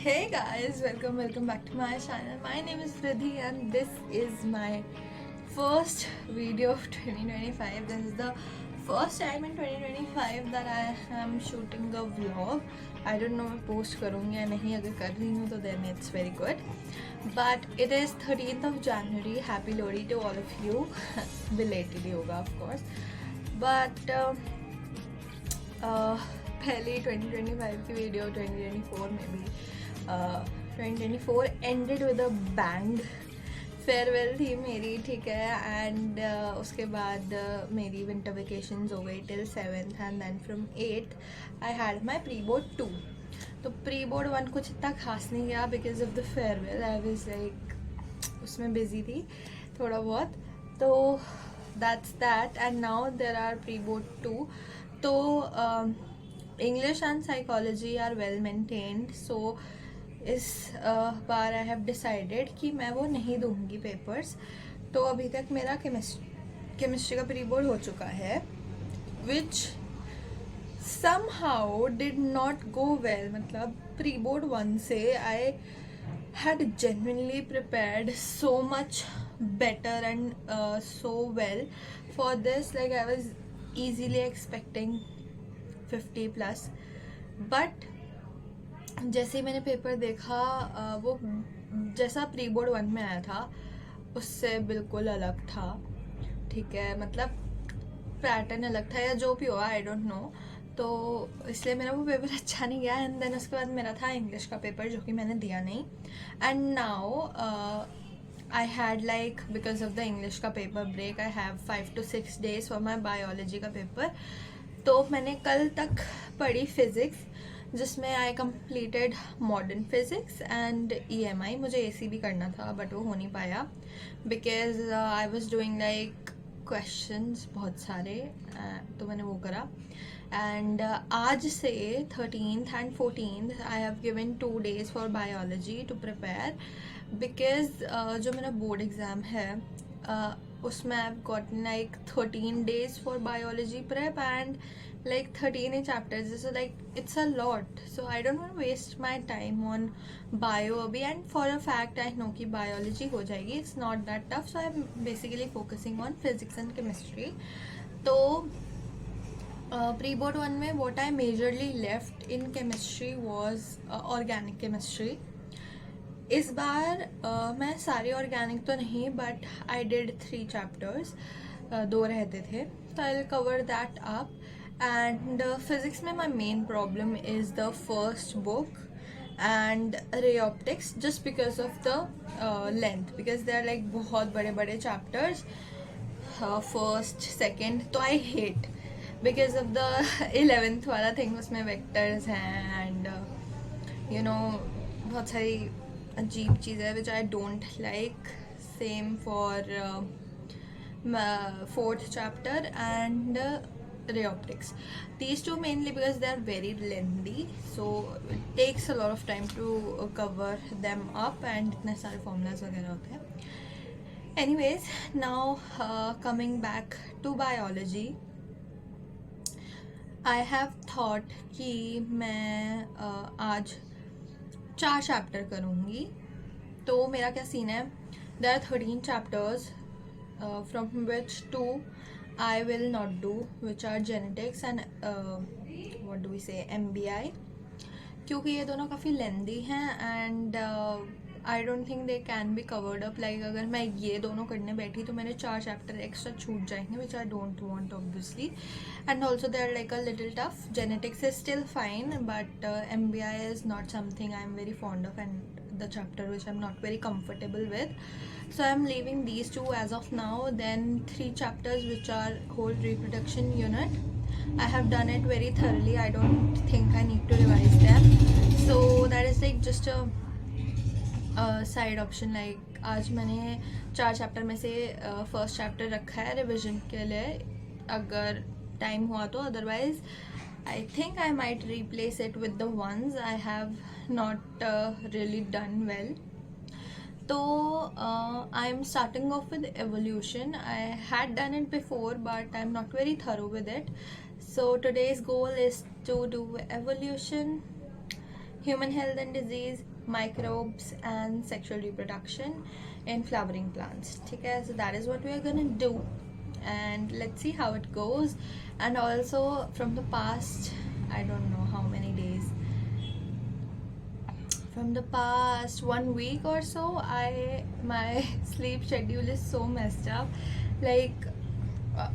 Hey guys, welcome back to my channel. My name is Riddhi and this is my first video of 2025. This is the first time in 2025 that I am shooting a vlog. I don't know मैं post करूँगी या नहीं. अगर कर रही हूँ तो then it's very good. But it is 13th of January. Happy Lodi to all of you. Belatedly होगा of course. But पहली 2025 की वीडियो 2024 में भी 2024 ended with a bang. Farewell थी मेरी, ठीक है. एंड उसके बाद मेरी विंटर वेकेशंस हो गई till 7th and then from 8th I had my pre board 2. तो प्री बोर्ड 1 कुछ इतना खास नहीं गया because of the farewell. I was like उसमें बिजी थी थोड़ा बहुत. तो that's that. And now there are pre board 2. तो English and psychology are well maintained. So इस बार आई हैव डिसाइडेड कि मैं वो नहीं दूंगी पेपर्स. तो अभी तक मेरा केमिस्ट्री का प्री बोर्ड हो चुका है विच somehow did not go well. मतलब प्री बोर्ड 1 से आई had genuinely prepared so much better and so well for this. Like I was easily expecting 50 plus. But जैसे ही मैंने पेपर देखा वो जैसा प्री बोर्ड 1 में आया था उससे बिल्कुल अलग था, ठीक है. मतलब पैटर्न अलग था या जो भी हुआ, आई डोंट नो. तो इसलिए मेरा वो पेपर अच्छा नहीं गया. एंड देन उसके बाद मेरा था इंग्लिश का पेपर जो कि मैंने दिया नहीं. And now I had like because of the English का paper break I have 5 to 6 days for my biology का पेपर. तो मैंने कल तक पढ़ी फिज़िक्स जिसमें I completed modern physics and EMI. मुझे AC भी करना था बट वो हो नहीं पाया because I was doing like questions बहुत सारे. तो मैंने वो करा. एंड आज से 13th and 14th I have given 2 days for biology to prepare because जो मेरा बोर्ड एग्ज़ाम है उसमें I have gotten like 13 days for biology prep and like 13 chapters. So like it's a lot, so I don't want to waste my time on bio abhi. And for a fact I know ki biology ho jayegi, it's not that tough. So I'm basically focusing on physics and chemistry. तो pre board 1 में what I majorly left in chemistry was organic chemistry. इस बार मैं सारे organic तो नहीं but I did 3 chapters. 2 रहते थे तो I will cover that up. And physics में my main problem is the first book and ray optics just because of the length because they are like बहुत बड़े बड़े chapters. First second तो I hate because of the 11th वाला thing. उसमें vectors हैं and you know बहुत सारी अजीब चीज़ें which I don't like. Same for 4th chapter and ray optics. These two mainly because they are very lengthy, so it takes a lot of time to cover them up and इतने सारे formulas वगैरह होते हैं. Anyways, now coming back to biology, I have thought कि मैं आज 4 chapter करूँगी. तो मेरा क्या सीन है, there are 13 chapters from which 2 I will not do, which are genetics and what do we say MBI, क्योंकि ये दोनों काफ़ी लेंदी हैं and I don't think they can be covered up. Like अगर मैं ये दोनों करने बैठी तो मेरे 4 चैप्टर एक्स्ट्रा छूट जाएंगे which I don't want obviously. And also they are like a little tough. Genetics is still fine but MBI is not something I am very fond of and the chapter which I'm not very comfortable with. So I'm leaving these 2 as of now. Then 3 chapters which are whole reproduction unit. I have done it very thoroughly. I don't think I need to revise them. So that is like just a side option. Like आज मैंने 4 chapter में से first chapter रखा है revision के लिए अगर time हुआ तो. Otherwise I think I might replace it with the ones I have not really done well. So I'm starting off with evolution. I had done it before but I'm not very thorough with it. So today's goal is to do evolution, human health and disease, microbes and sexual reproduction in flowering plants. Okay, so that is what we are gonna do, and let's see how it goes. And also from the past, I don't know how many days, from the past 1 week or so, my sleep schedule is so messed up. Like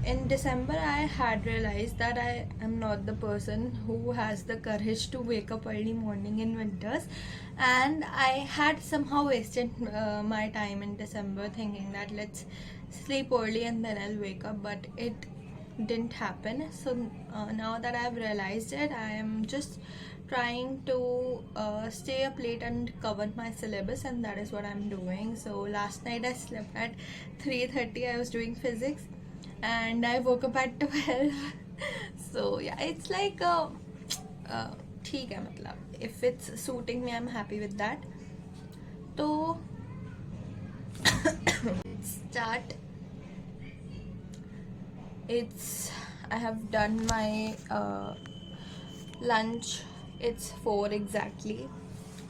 in December, I had realized that I am not the person who has the courage to wake up early morning in winters, and I had somehow wasted my time in December thinking that let's sleep early and then I'll wake up, but it didn't happen. So now that I've realized it, I am just trying to stay up late and cover my syllabus, and that is what I'm doing. So last night I slept at 3:30. I was doing physics and I woke up at 12. So yeah, it's like ठीक है, मतलब if it's suiting me, I'm happy with that. So start. I have done my lunch. It's 4 exactly.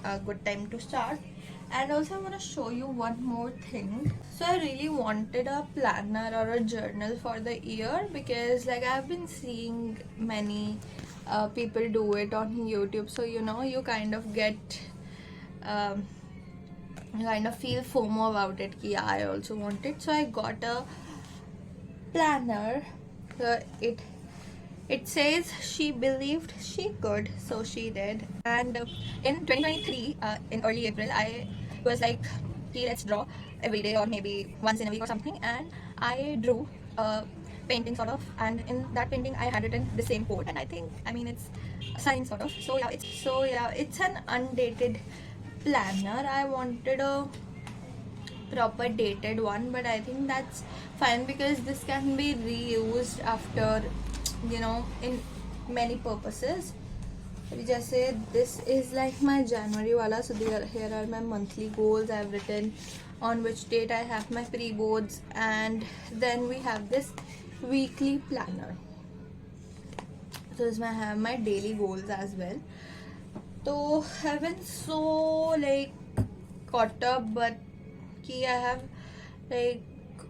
A good time to start. And also I want to show you one more thing. So I really wanted a planner or a journal for the year, because like I've been seeing many people do it on YouTube. So you know, you kind of get kind of feel FOMO about it. Yeah, I also want it. So I got a planner. It says she believed she could, so she did. And in 2023, in early April, I was like, okay, let's draw every day or maybe once in a week or something. And I drew a painting sort of, and in that painting I had written the same quote. And I mean it's a sign sort of. So yeah, it's an undated planner. I wanted a proper dated one, but I think that's fine because this can be reused after, you know, in many purposes. Just say this is like my January wala. So here are my monthly goals I've written, on which date I have my pre-boards, and then we have this weekly planner. So this I have my daily goals as well. So I've been so like caught up, but I have like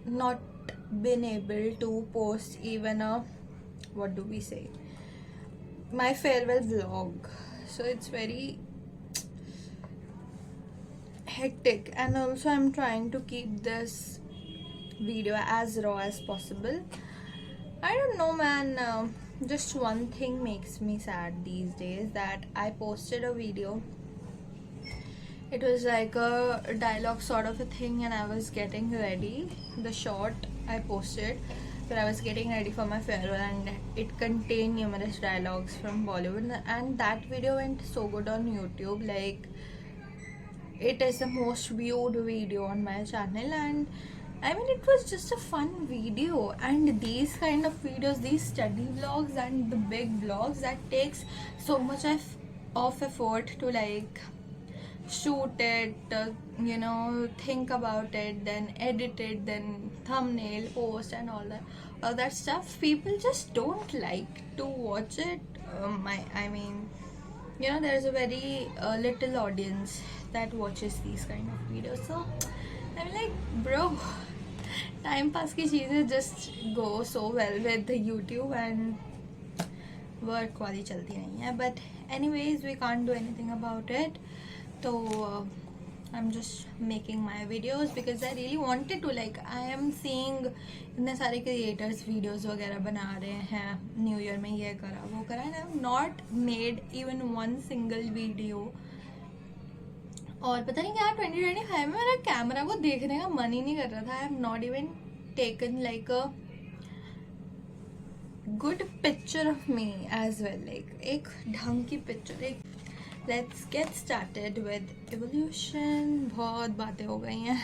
not been able to post even a, what do we say, my farewell vlog. So it's very hectic, and also I'm trying to keep this video as raw as possible. I don't know, man, just one thing makes me sad these days, that I posted a video. It was like a dialogue sort of a thing, and I was getting ready. The short I posted where I was getting ready for my farewell, and it contained numerous dialogues from Bollywood, and that video went so good on YouTube. Like, it is the most viewed video on my channel, and I mean it was just a fun video. And these kind of videos, these study vlogs and the big vlogs, that takes so much of effort to like shoot it, you know, think about it, then edit it, then thumbnail, post, and all that stuff. People just don't like to watch it. I mean, you know, there's a very little audience that watches these kind of videos. So I'm like, bro, time pass ki cheezein just go so well with the YouTube, and work wali chalti nahi hai. But anyways, we can't do anything about it. So I'm just making my videos because I really wanted to, like, I am seeing इतने सारे creators videos वगैरह बना रहे हैं new year में, ये करा वो करा, and I have not made even one single video. और पता नहीं क्या 2025 में मेरा कैमरा को देखने का मन ही नहीं कर रहा था. I have not even taken like a good picture of me as well, like एक ढंग की picture. एक Let's get started with evolution. बहुत बातें हो गई हैं.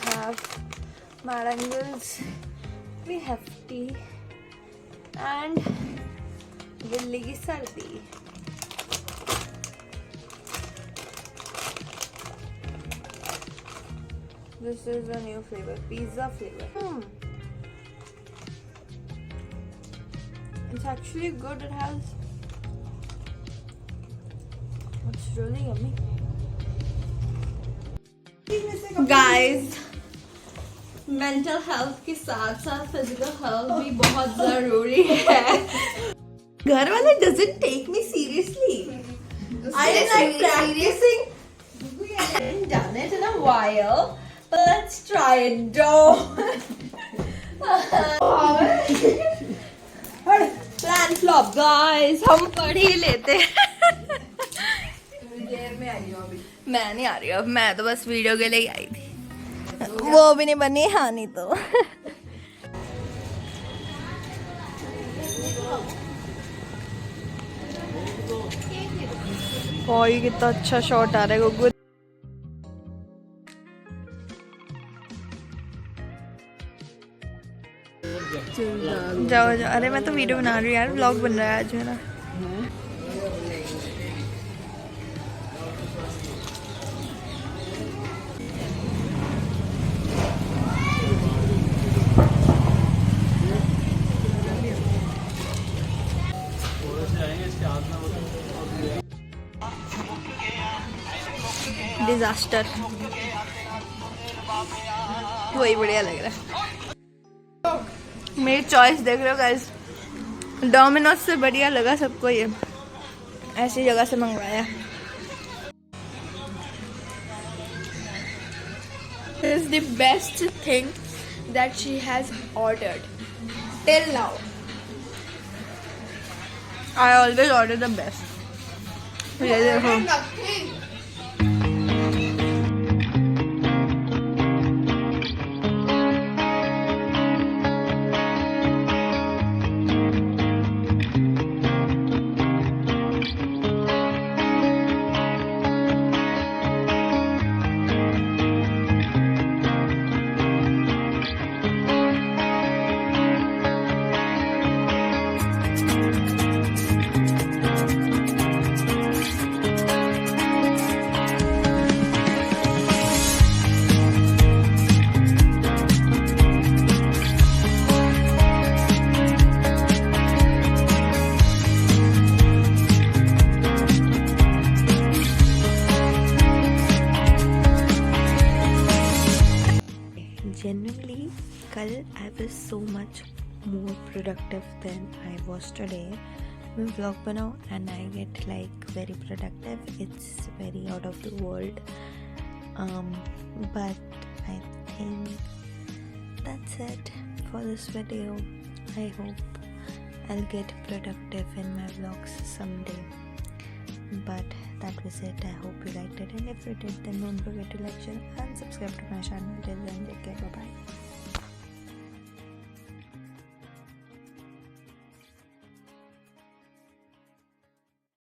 have Mad Angles, we have tea, and Villi ki sardi. This is a new flavor, pizza flavor. It's actually good. It's really yummy. Guys, mental health के साथ साथ physical health भी बहुत ज़रूरी है. घर वाले doesn't take me seriously. I am like practicing. I haven't done it in a while, but let's try it. Don't. Plan flop, guys. हम पढ़ ही लेते हैं. मैं नहीं आ रही अब, मैं तो बस वीडियो के लिए ही आई थी. वो भी नहीं बनी, हाँ नहीं तो. ओए कितना अच्छा शॉट आ रहा है गुगु. जाओ जाओ. अरे मैं तो वीडियो बना रही हूँ यार, व्लॉग बन रहा है आज मेरा. डिजास्टर. वही बढ़िया लग रहा है. मेरी चॉइस देख रहे हो गाइस, डोमिनोज से बढ़िया लगा सबको ये. ऐसी जगह से मंगवाया. This is the best thing that she has ordered till now. I always order the best. ये देखो. Genuinely, कल I was so much more productive than I was today. मैं vlog बनाऊँ and I get like very productive. It's very out of the world. But I think that's it for this video. I hope I'll get productive in my vlogs someday. But that was it. I hope you liked it, and if you did, then don't forget to like, share and subscribe to my channel. Till then, take care. Bye bye.